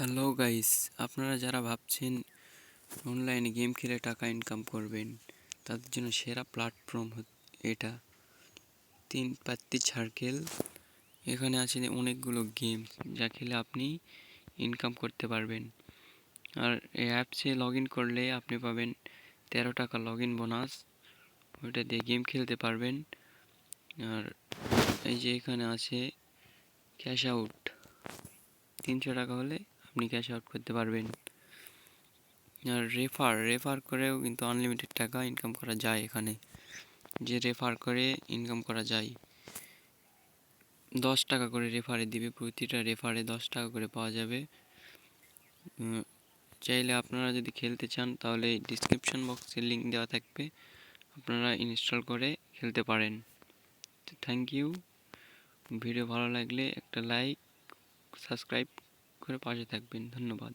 Hello guys, আপনারা যারা ভাবছেন অনলাইনে গেম খেলে টাকা ইনকাম করবেন, তাদের জন্য সেরা প্ল্যাটফর্ম এটা। পাত্তি সার্কেল। এখানে আছে অনেকগুলো গেম যা খেলে আপনি ইনকাম করতে পারবেন। আর এই অ্যাপসে লগ ইন করলে আপনি পাবেন 13 টাকা লগ ইন বোনাস। ওইটা দিয়ে গেম খেলতে পারবেন। আর এই যে এখানে আছে ক্যাশ আউট, 300 টাকা হলে আপনি ক্যাশ আউট করতে পারবেন। আর রেফার করেও কিন্তু আনলিমিটেড টাকা ইনকাম করা যায়। এখানে যে রেফার করে ইনকাম করা যায়, 10 টাকা করে রেফারে দিবে, প্রতিটা রেফারে 10 টাকা করে পাওয়া যাবে। চাইলে আপনারা যদি খেলতে চান তাহলে ডিসক্রিপশন বক্সে লিঙ্ক দেওয়া থাকবে, আপনারা ইনস্টল করে খেলতে পারেন। তো থ্যাংক ইউ। ভিডিও ভালো লাগলে একটা লাইক, সাবস্ক্রাইব করে পাশে থাকবেন। ধন্যবাদ।